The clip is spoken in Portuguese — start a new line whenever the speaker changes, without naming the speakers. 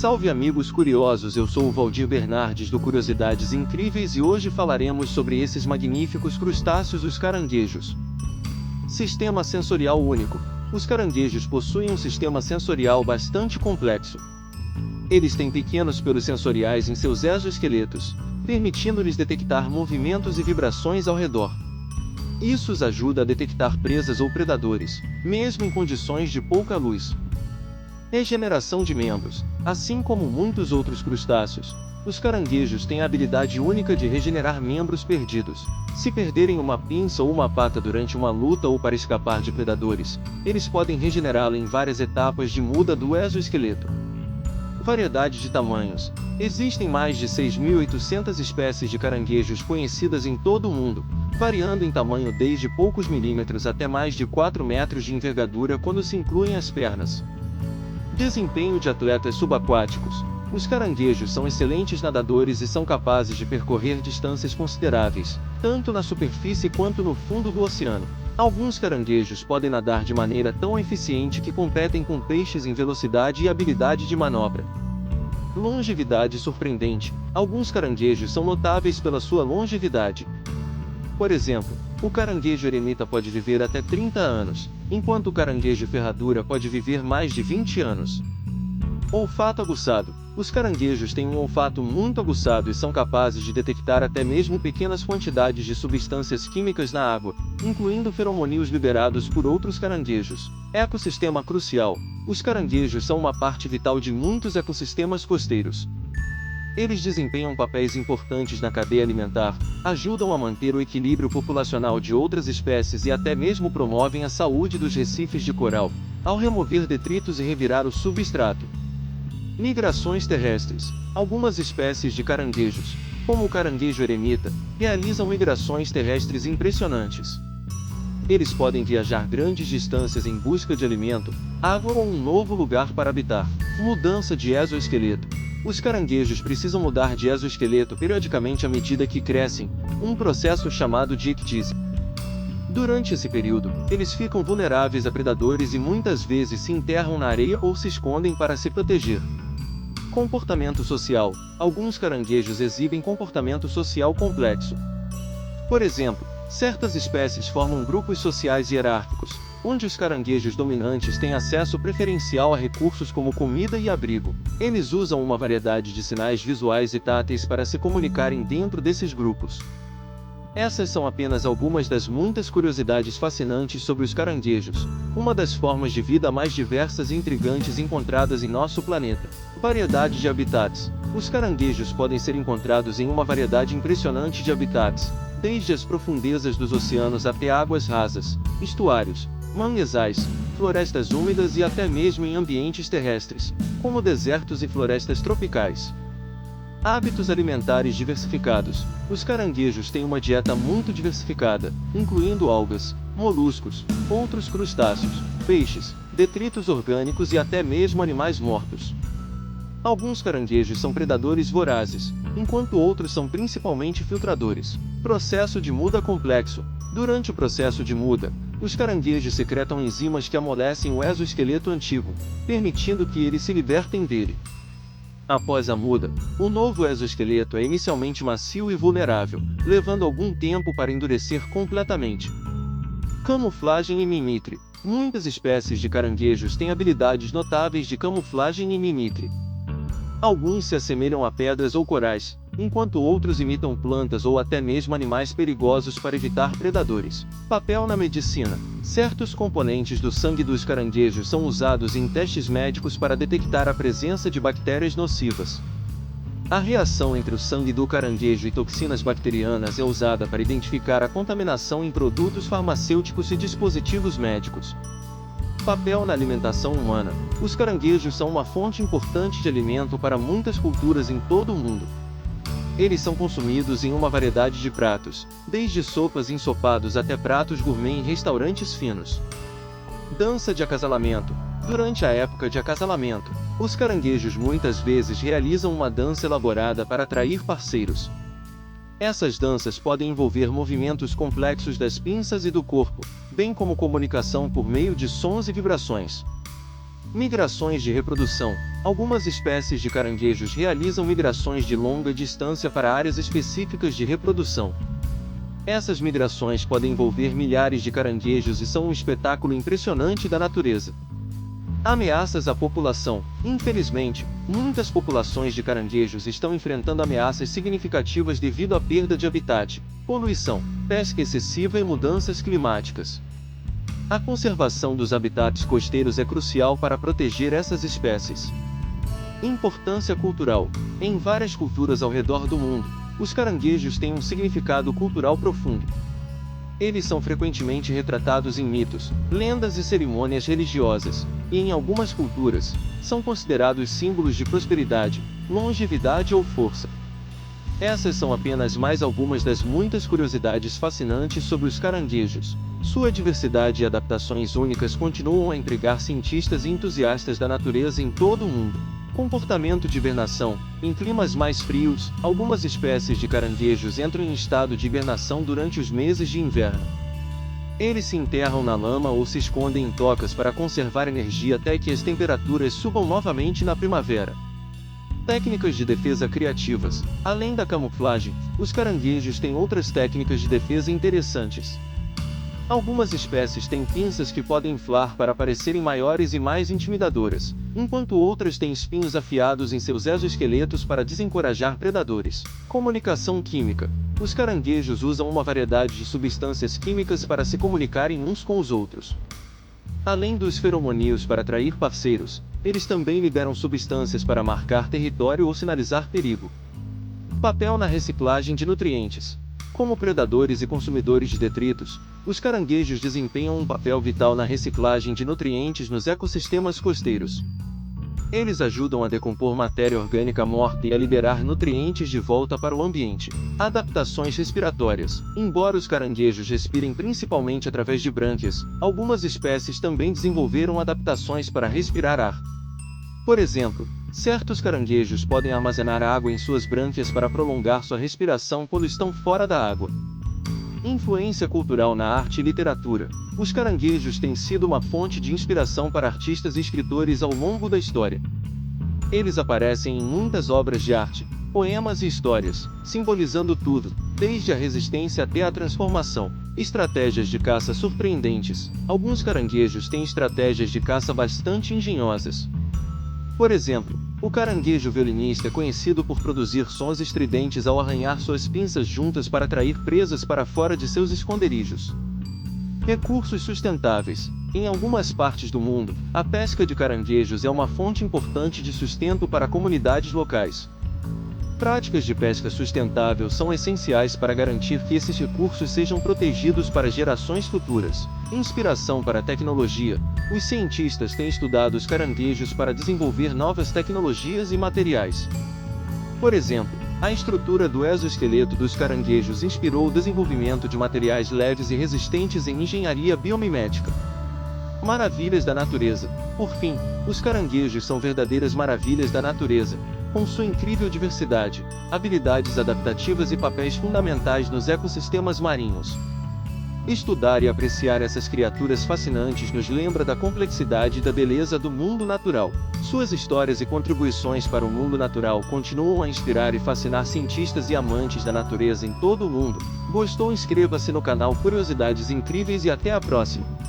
Salve amigos curiosos, eu sou o Valdir Bernardes do Curiosidades Incríveis e hoje falaremos sobre esses magníficos crustáceos, os caranguejos. Sistema sensorial único. Os caranguejos possuem um sistema sensorial bastante complexo. Eles têm pequenos pelos sensoriais em seus exoesqueletos, permitindo-lhes detectar movimentos e vibrações ao redor. Isso os ajuda a detectar presas ou predadores, mesmo em condições de pouca luz. Regeneração de membros. Assim como muitos outros crustáceos, os caranguejos têm a habilidade única de regenerar membros perdidos. Se perderem uma pinça ou uma pata durante uma luta ou para escapar de predadores, eles podem regenerá-la em várias etapas de muda do exoesqueleto. Variedade de tamanhos. Existem mais de 6.800 espécies de caranguejos conhecidas em todo o mundo, variando em tamanho desde poucos milímetros até mais de 4 metros de envergadura quando se incluem as pernas. Desempenho de atletas subaquáticos. Os caranguejos são excelentes nadadores e são capazes de percorrer distâncias consideráveis, tanto na superfície quanto no fundo do oceano. Alguns caranguejos podem nadar de maneira tão eficiente que competem com peixes em velocidade e habilidade de manobra. Longevidade surpreendente. Alguns caranguejos são notáveis pela sua longevidade. Por exemplo, o caranguejo eremita pode viver até 30 anos, enquanto o caranguejo ferradura pode viver mais de 20 anos. Olfato aguçado. Os caranguejos têm um olfato muito aguçado e são capazes de detectar até mesmo pequenas quantidades de substâncias químicas na água, incluindo feromonídeos liberados por outros caranguejos. Ecossistema crucial. Os caranguejos são uma parte vital de muitos ecossistemas costeiros. Eles desempenham papéis importantes na cadeia alimentar, ajudam a manter o equilíbrio populacional de outras espécies e até mesmo promovem a saúde dos recifes de coral, ao remover detritos e revirar o substrato. Migrações terrestres. Algumas espécies de caranguejos, como o caranguejo eremita, realizam migrações terrestres impressionantes. Eles podem viajar grandes distâncias em busca de alimento, água ou um novo lugar para habitar. Mudança de exoesqueleto. Os caranguejos precisam mudar de exoesqueleto periodicamente à medida que crescem, um processo chamado de ictise. Durante esse período, eles ficam vulneráveis a predadores e muitas vezes se enterram na areia ou se escondem para se proteger. Comportamento social. Alguns caranguejos exibem comportamento social complexo. Por exemplo, certas espécies formam grupos sociais hierárquicos, onde os caranguejos dominantes têm acesso preferencial a recursos como comida e abrigo. Eles usam uma variedade de sinais visuais e táteis para se comunicarem dentro desses grupos. Essas são apenas algumas das muitas curiosidades fascinantes sobre os caranguejos, uma das formas de vida mais diversas e intrigantes encontradas em nosso planeta. Variedade de habitats. Os caranguejos podem ser encontrados em uma variedade impressionante de habitats, desde as profundezas dos oceanos até águas rasas, estuários, manguezais, florestas úmidas e até mesmo em ambientes terrestres, como desertos e florestas tropicais. Hábitos alimentares diversificados. Os caranguejos têm uma dieta muito diversificada, incluindo algas, moluscos, outros crustáceos, peixes, detritos orgânicos e até mesmo animais mortos. Alguns caranguejos são predadores vorazes, enquanto outros são principalmente filtradores. Processo de muda complexo. Durante o processo de muda, os caranguejos secretam enzimas que amolecem o exoesqueleto antigo, permitindo que eles se libertem dele. Após a muda, o novo exoesqueleto é inicialmente macio e vulnerável, levando algum tempo para endurecer completamente. Camuflagem e mimicry. Muitas espécies de caranguejos têm habilidades notáveis de camuflagem e mimicry. Alguns se assemelham a pedras ou corais, enquanto outros imitam plantas ou até mesmo animais perigosos para evitar predadores. Papel na medicina. Certos componentes do sangue dos caranguejos são usados em testes médicos para detectar a presença de bactérias nocivas. A reação entre o sangue do caranguejo e toxinas bacterianas é usada para identificar a contaminação em produtos farmacêuticos e dispositivos médicos. Papel na alimentação humana. Os caranguejos são uma fonte importante de alimento para muitas culturas em todo o mundo. Eles são consumidos em uma variedade de pratos, desde sopas e ensopados até pratos gourmet em restaurantes finos. Dança de acasalamento. Durante a época de acasalamento, os caranguejos muitas vezes realizam uma dança elaborada para atrair parceiros. Essas danças podem envolver movimentos complexos das pinças e do corpo, bem como comunicação por meio de sons e vibrações. Migrações de reprodução. Algumas espécies de caranguejos realizam migrações de longa distância para áreas específicas de reprodução. Essas migrações podem envolver milhares de caranguejos e são um espetáculo impressionante da natureza. Ameaças à população. Infelizmente, muitas populações de caranguejos estão enfrentando ameaças significativas devido à perda de habitat, poluição, pesca excessiva e mudanças climáticas. A conservação dos habitats costeiros é crucial para proteger essas espécies. Importância cultural. Em várias culturas ao redor do mundo, os caranguejos têm um significado cultural profundo. Eles são frequentemente retratados em mitos, lendas e cerimônias religiosas, e em algumas culturas, são considerados símbolos de prosperidade, longevidade ou força. Essas são apenas mais algumas das muitas curiosidades fascinantes sobre os caranguejos. Sua diversidade e adaptações únicas continuam a intrigar cientistas e entusiastas da natureza em todo o mundo. Comportamento de hibernação. Em climas mais frios, algumas espécies de caranguejos entram em estado de hibernação durante os meses de inverno. Eles se enterram na lama ou se escondem em tocas para conservar energia até que as temperaturas subam novamente na primavera. Técnicas de defesa criativas. Além da camuflagem, os caranguejos têm outras técnicas de defesa interessantes. Algumas espécies têm pinças que podem inflar para parecerem maiores e mais intimidadoras, enquanto outras têm espinhos afiados em seus exoesqueletos para desencorajar predadores. Comunicação química. Os caranguejos usam uma variedade de substâncias químicas para se comunicarem uns com os outros. Além dos feromonídeos para atrair parceiros, eles também liberam substâncias para marcar território ou sinalizar perigo. Papel na reciclagem de nutrientes. Como predadores e consumidores de detritos, os caranguejos desempenham um papel vital na reciclagem de nutrientes nos ecossistemas costeiros. Eles ajudam a decompor matéria orgânica morta e a liberar nutrientes de volta para o ambiente. Adaptações respiratórias. Embora os caranguejos respirem principalmente através de brânquias, algumas espécies também desenvolveram adaptações para respirar ar. Por exemplo, certos caranguejos podem armazenar água em suas brânquias para prolongar sua respiração quando estão fora da água. Influência cultural na arte e literatura. Os caranguejos têm sido uma fonte de inspiração para artistas e escritores ao longo da história. Eles aparecem em muitas obras de arte, poemas e histórias, simbolizando tudo, desde a resistência até a transformação. Estratégias de caça surpreendentes. Alguns caranguejos têm estratégias de caça bastante engenhosas. Por exemplo, o caranguejo violinista é conhecido por produzir sons estridentes ao arranhar suas pinças juntas para atrair presas para fora de seus esconderijos. Recursos sustentáveis. Em algumas partes do mundo, a pesca de caranguejos é uma fonte importante de sustento para comunidades locais. Práticas de pesca sustentável são essenciais para garantir que esses recursos sejam protegidos para gerações futuras. Inspiração para a tecnologia. Os cientistas têm estudado os caranguejos para desenvolver novas tecnologias e materiais. Por exemplo, a estrutura do exoesqueleto dos caranguejos inspirou o desenvolvimento de materiais leves e resistentes em engenharia biomimética. Maravilhas da natureza. Por fim, os caranguejos são verdadeiras maravilhas da natureza, com sua incrível diversidade, habilidades adaptativas e papéis fundamentais nos ecossistemas marinhos. Estudar e apreciar essas criaturas fascinantes nos lembra da complexidade e da beleza do mundo natural. Suas histórias e contribuições para o mundo natural continuam a inspirar e fascinar cientistas e amantes da natureza em todo o mundo. Gostou? Inscreva-se no canal Curiosidades Incríveis e até a próxima!